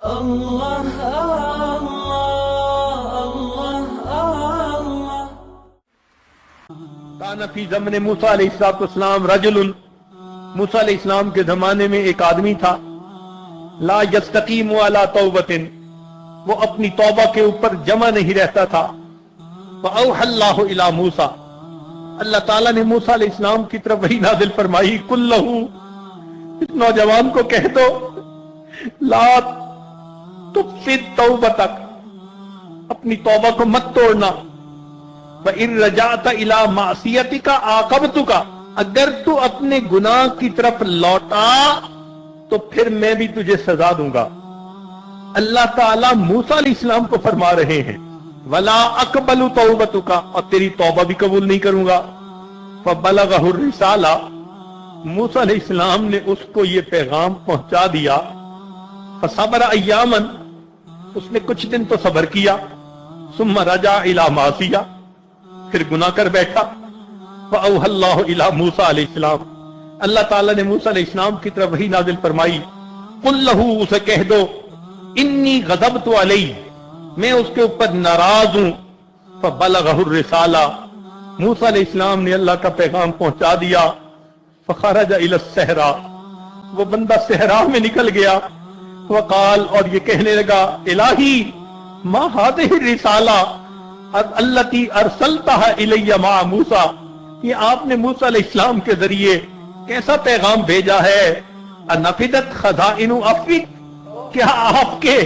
اللہ اللہ اللہ۔ کان فی زمن موسیٰ علیہ السلام رجل، موسیٰ علیہ السلام کے زمانے میں ایک آدمی تھا، لا یستقیم علی توبۃ، وہ اپنی توبہ کے اوپر جمع نہیں رہتا تھا۔ فاوحى اللہ الی موسیٰ، اللہ تعالیٰ نے موسیٰ علیہ السلام کی طرف وحی نازل فرمائی، قل لہ، اس نوجوان کو کہہ دو، لا تفسد توبتک، اپنی توبہ کو مت توڑنا، وَإِن رَجَعْتَ إِلَى مَعْصِيَتِكَ عَاقَبْتُكَ، اگر تو اپنے گناہ کی طرف لوٹا تو پھر میں بھی تجھے سزا دوں گا۔ اللہ تعالیٰ موسیٰ علیہ السلام کو فرما رہے ہیں وَلَا أَقْبَلُ تَوْبَتُكَ، اور تیری توبہ بھی قبول نہیں کروں گا۔ فَبَلَغَهُ الرِّسَالَةَ، موسیٰ علیہ السلام نے اس کو یہ پیغام پہنچا دیا۔ فَصَبَرَ أَيَّامًا، اس نے کچھ دن تو صبر کیا۔ ثُمَّ رَجَعَ إِلَى مَعْصِيَةٍ، پھر گناہ کر بیٹھا۔ فَأَوْحَى اللَّهُ إِلَى موسیٰ علیہ السلام، اللہ تعالیٰ نے موسیٰ علیہ السلام کی طرف وحی نازل فرمائی، قُل لَهُ، اسے کہہ دو، انی غضبت علیہ، میں اس کے اوپر ناراض ہوں۔ فَبَلَغَهُ الرِّسَالَةَ، موسیٰ علیہ السلام نے اللہ کا پیغام پہنچا دیا۔ فَخَرَجَ إِلَى الصَّحْرَاءِ، وہ بندہ صحرا میں نکل گیا۔ وقال، اور یہ کہنے لگا، الہی ما هذه الرسالہ التي ارسلتها الی مع موسیٰ، یہ آپ نے موسیٰ علیہ السلام کے ذریعے کیسا پیغام بھیجا ہے؟ انفدت خزائن عفوک، کیا آپ کے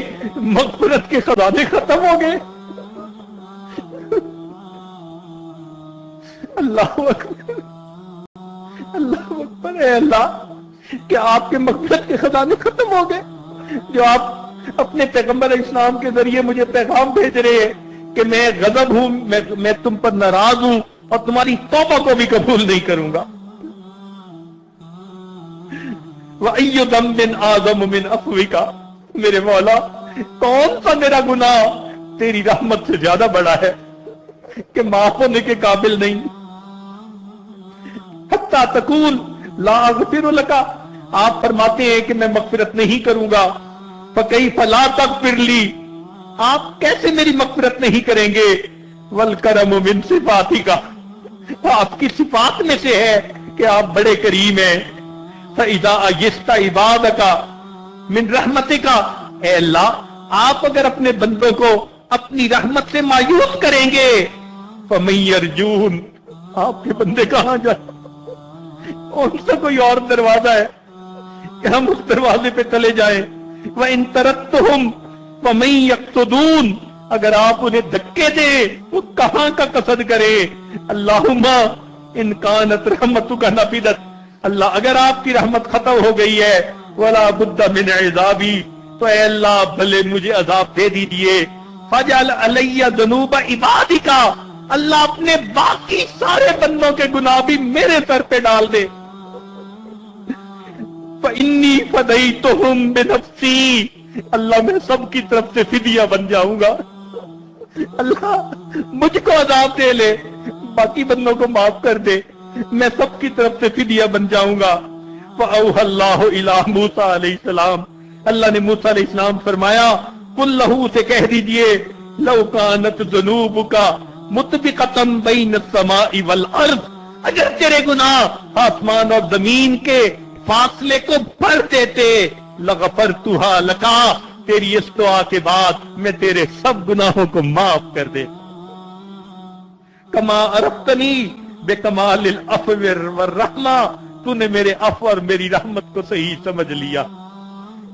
مغفرت کے خزانے ختم ہو گئے؟ اللہ اکبر، اللہ اکبر، اے اللہ، کیا آپ کے مغفرت کے خزانے ختم ہو گئے جو آپ اپنے پیغمبر علیہ السلام کے ذریعے مجھے پیغام بھیج رہے ہیں کہ میں غضب ہوں، میں تم پر ناراض ہوں اور تمہاری توبہ کو بھی قبول نہیں کروں گا۔ وَأَيُّ ذَنبٍ أَعْظَمُ مِنْ عَفْوِكَ، میرے مولا، کون سا میرا گناہ تیری رحمت سے زیادہ بڑا ہے کہ معاف ہونے کے قابل نہیں؟ حَتَّى تَقُولُ لَا أَغْفِرُ لَكَ، آپ فرماتے ہیں کہ میں مغفرت نہیں کروں گا۔ فَكَيْفَ لَا تَغْفِرْ لِي، آپ کیسے میری مغفرت نہیں کریں گے؟ وَالْكَرَمُ مِنْ صِفَاتِكَ، آپ کی صفات میں سے ہے کہ آپ بڑے کریم ہیں۔ فَإِذَا أَيَّسْتَ عِبَادَكَ مِنْ رَحْمَتِكَ، اے اللہ، آپ اگر اپنے بندوں کو اپنی رحمت سے مایوس کریں گے، فَمَن يَرْجُونَ، آپ کے بندے کہاں جائیں؟ ان سے کوئی اور دروازہ ہے کہ ہم اس دروازے پہ چلے جائیں؟ وَإِن تَرَدتُّهُمْ فَمَن يَقْصُدُونَ، اگر آپ انہیں دھکے دیں وہ کہاں کا قصد کرے؟ اللہم ان کانت رحمتک نفدت، اللہ اگر آپ کی رحمت ختم ہو گئی ہے، ولا بد من عذابی، تو اے اللہ بھلے مجھے عذاب دے دیجئے۔ فجعل علی ذنوب عبادک، اللہ اپنے باقی سارے بندوں کے گناہ بھی میرے سر پہ ڈال دے۔ فإنی فدیتہم بنفسی، اللہ میں سب کی طرف سے فدیہ بن جاؤں گا۔ اللہ مجھ کو عذاب دے لے، باقی بندوں کو معاف کر دے، میں سب کی طرف سے فدیہ بن جاؤں گا۔ فأوحى اللہ الی موسیٰ علیہ السلام، اللہ نے موسیٰ علیہ السلام فرمایا، قل لہو سے کہہ دیجئے، لو کانت ذنوبک مطبقۃ بین السماء والارض، اگر تیرے گناہ آسمان اور زمین کے فاصلے کو بھر دیتے، لغفرتھا لکا، تیری اس دعا کے بعد میں تیرے سب گناہوں کو معاف کر دے۔ کما عرفتنی بکمال العفو والرحمہ، تو نے میرے عفو اور میری رحمت کو صحیح سمجھ لیا۔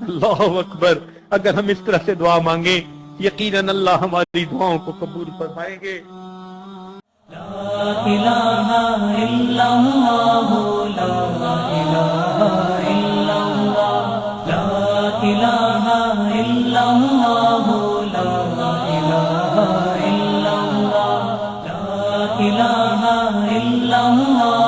اللہ اکبر، اگر ہم اس طرح سے دعا مانگیں یقیناً اللہ ہماری دعاؤں کو قبول فرمائیں گے۔ لا الہ الا اللہ، لا الہ الا اللہ، لا الہ الا اللہ، لا الہ الا اللہ، لا الہ الا اللہ۔